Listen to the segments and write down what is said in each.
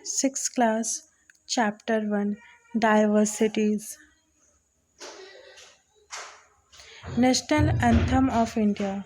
Sixth class, Chapter 1, Diversities. National Anthem of India.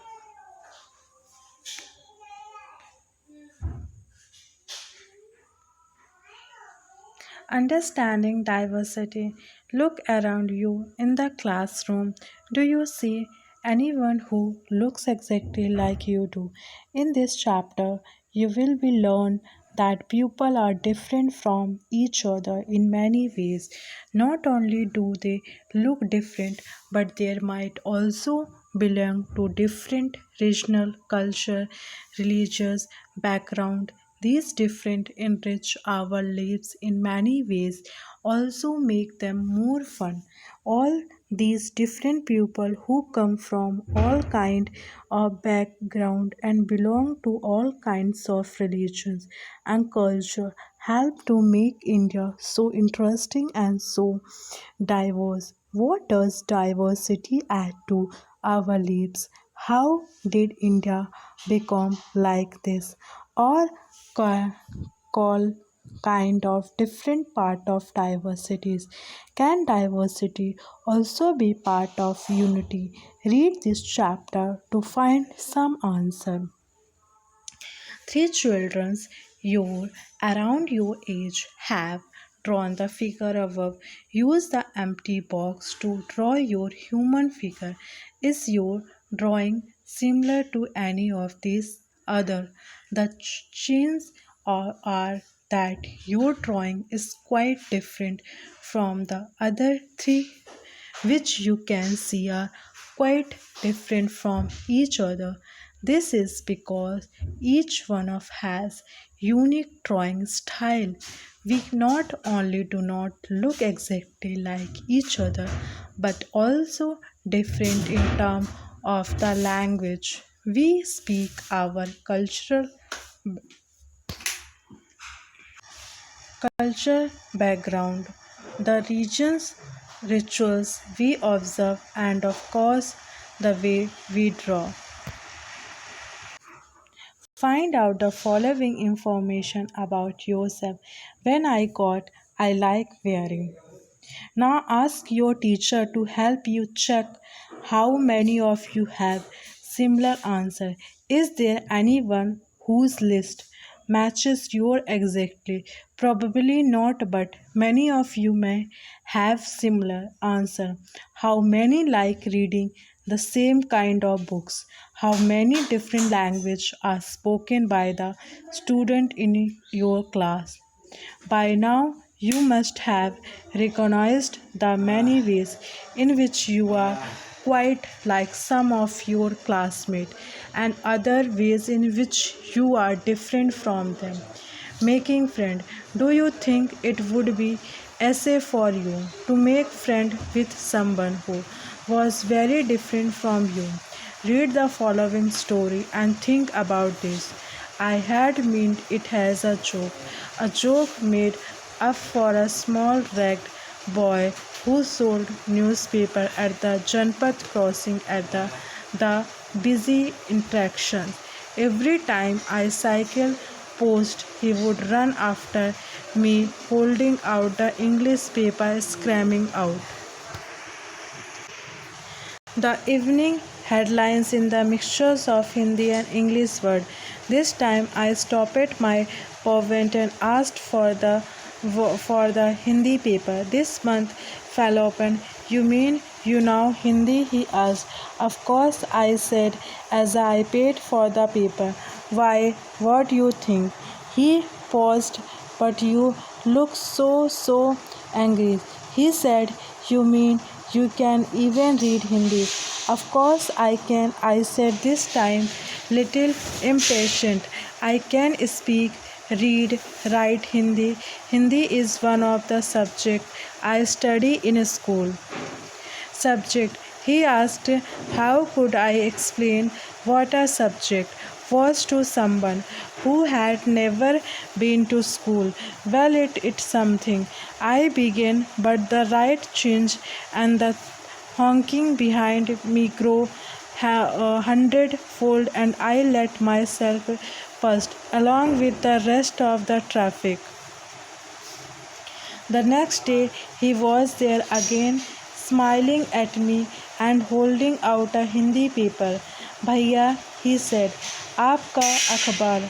Understanding diversity. Look around you in the classroom. Do you see anyone who looks exactly like you do? In this chapter, you will be learn that people are different from each other in many ways. Not only do they look different, but they might also belong to different regional culture, religious background. These different enrich our lives in many ways, also make them more fun. All these different people who come from all kind of background and belong to all kinds of religions and culture help to make India so interesting and so diverse. What does diversity add to our lives? How did India become like this? Or ca- call kind of different part of diversities? Can diversity also be part of unity? Read this chapter to find some answer. Three children your around your age have drawn the figure above. Use the empty box to draw your human figure. Is your drawing similar to any of these other? The changes are that your drawing is quite different from the other three, which you can see are quite different from each other. This is because each one of has unique drawing style. We not only do not look exactly like each other, but also different in terms of the language we speak, our culture background, the regions, rituals we observe, and of course, the way we draw. Find out the following information about yourself. When I got, I like wearing. Now ask your teacher to help you check how many of you have similar answer. Is there anyone whose list matches your exactly? Probably not, but many of you may have similar answer. How many like reading the same kind of books? How many different languages are spoken by the student in your class? By now, you must have recognized the many ways in which you are quite like some of your classmates and other ways in which you are different from them. Making friend. Do you think it would be essay for you to make friend with someone who was very different from you? Read the following story and think about this. I had meant it as a joke made up for a small ragged boy who sold newspaper at the Janpat crossing at the busy interaction. Every time I cycled post, he would run after me holding out the English paper screaming out. The evening headlines in the mixtures of Hindi and English word. This time I stopped my servant and asked for the Hindi paper. This month fell open. You mean you know Hindi? He asked. Of course, I said as I paid for the paper. Why, what do you think? He paused, but you look so angry. He said, you mean you can even read Hindi? Of course I can, I said this time, little impatient. I can speak, read, write Hindi. Hindi is one of the subjects I study in school. Subject. He asked how could I explain what a subject was to someone who had never been to school. Well, it's something. I began, but the right change and the honking behind me grew hundredfold, and I let myself first, along with the rest of the traffic. The next day he was there again, smiling at me and holding out a Hindi paper. भैया, he said, आपका अखबार.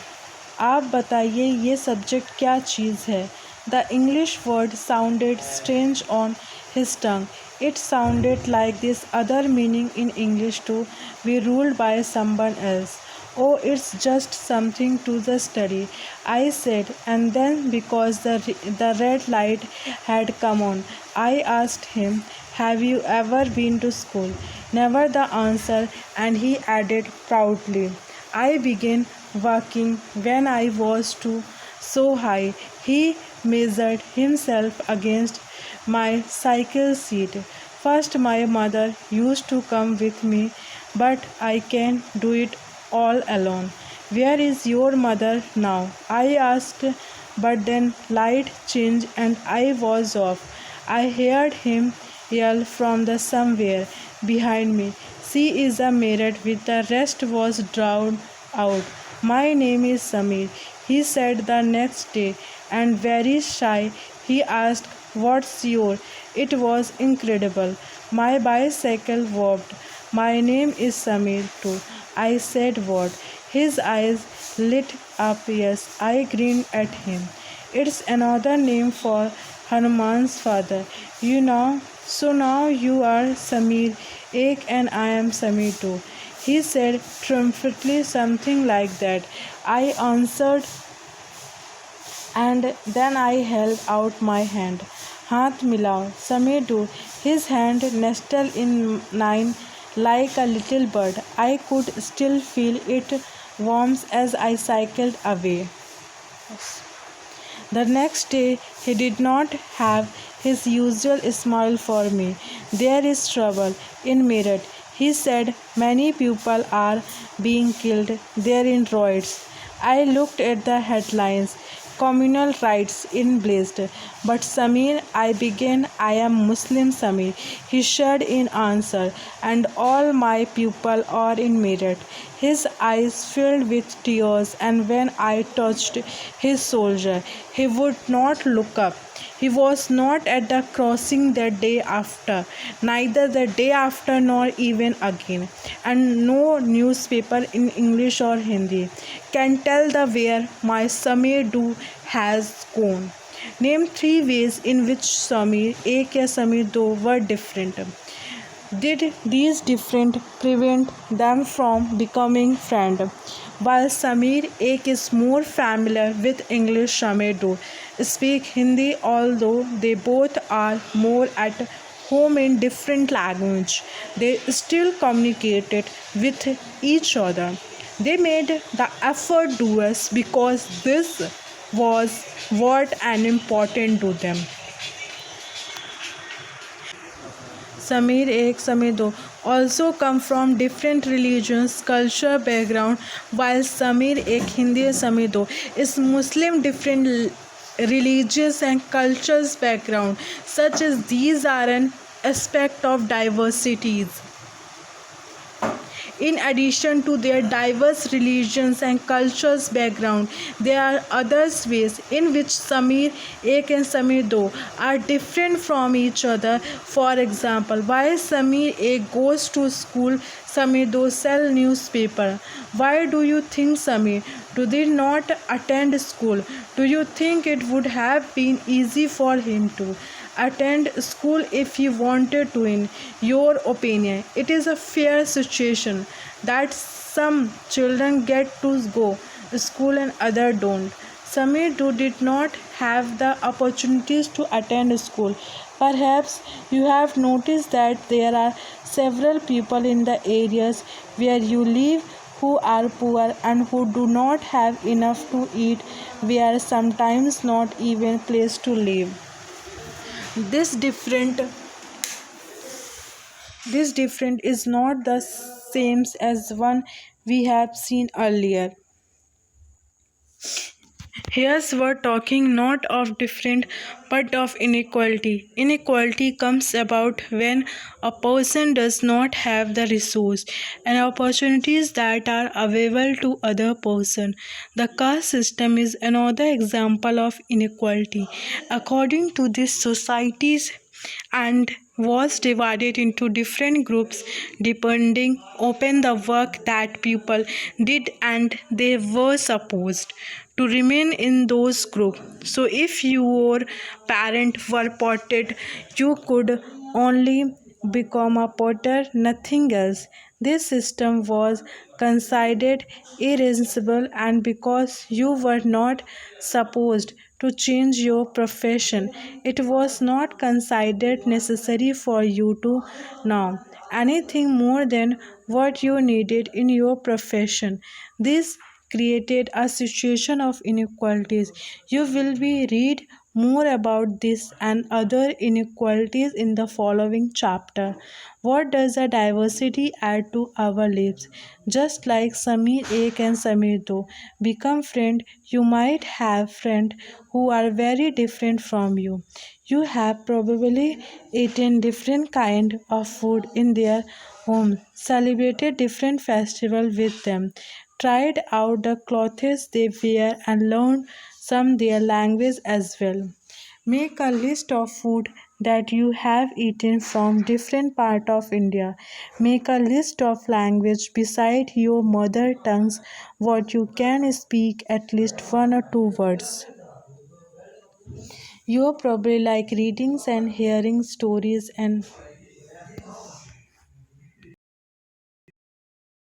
आप बताइए ये subject क्या चीज़ है. The English word sounded strange on his tongue. It sounded like this other meaning in English to be ruled by someone else. Oh, it's just something to the study, I said, and then because the red light had come on, I asked him, have you ever been to school? Never, the answer, and he added proudly. I began walking when I was too so high. He measured himself against my cycle seat. First, my mother used to come with me, but I can't do it all alone. Where is your mother now? I asked, but then light changed and I was off. I heard him yell from the somewhere behind me. She is a merit with the rest was drowned out. My name is Samir, he said the next day, and very shy, he asked, what's your? It was incredible. My bicycle warped. My name is Samir too. I said what? His eyes lit up. Yes, I grinned at him. It's another name for Hanuman's father. You know, so now you are Samir Ek and I am Samir too. He said triumphantly something like that. I answered and then I held out my hand. हाथ मिलाओ Sameer do. His hand nestled in mine like a little bird. I could still feel its warmth as I cycled away. The next day he did not have his usual smile for me. There is trouble in Meerut. He said many people are being killed there in riots. I looked at the headlines. Communal rights in blazed. But Samir, I began, I am Muslim Samir. He said in answer, and all my people are in Meerut. His eyes filled with tears, and when I touched his shoulder, he would not look up. He was not at the crossing the day after, neither the day after nor even again, and no newspaper in English or Hindi can tell the where my Samir do has gone. Name three ways in which Samir एक या Samir दो were different. Did these different prevent them from becoming friends? While Samir Ek is more familiar with English, Samir do speak Hindi, although they both are more at home in different language. They still communicated with each other. They made the effort to us because this was what and important to them. Samir Ek, Samir Do also come from different religions, culture, background, while Samir Ek, Hindi Samir Do is Muslim different religious and cultures background, such as these are an aspect of diversities. In addition to their diverse religions and cultures background, there are other ways in which Samir Ek and Samir Do are different from each other. For example, why Samir Ek goes to school, Samir Do sell newspaper. Why do you think Samir do did not attend school? Do you think it would have been easy for him to attend school if he wanted to? In your opinion, it is a fair situation that some children get to go to school and others don't. Samir too did not have the opportunities to attend school. Perhaps you have noticed that there are several people in the areas where you live who are poor and who do not have enough to eat, where sometimes not even place to live. This different this different is not the same as one we have seen earlier. Here's we're talking not of different but of inequality. Inequality comes about when a person does not have the resource and opportunities that are available to other person. The caste system is another example of inequality. According to this societies and was divided into different groups depending upon the work that people did and they were supposed to remain in those groups. So if your parents were potted, you could only become a potter, nothing else. This system was considered irreversible, and because you were not supposed to change your profession, it was not considered necessary for you to know anything more than what you needed in your profession. This created a situation of inequalities. You will be read more about this and other inequalities in the following chapter. What does a diversity add to our lives? Just like Samir Ek and Samir Do become friend, you might have friends who are very different from you. You have probably eaten different kind of food in their home, celebrated different festival with them, tried out the clothes they wear and learned some their language as well. Make a list of food that you have eaten from different part of India. Make a list of language beside your mother tongues what you can speak at least one or two words. You probably like readings and hearing stories and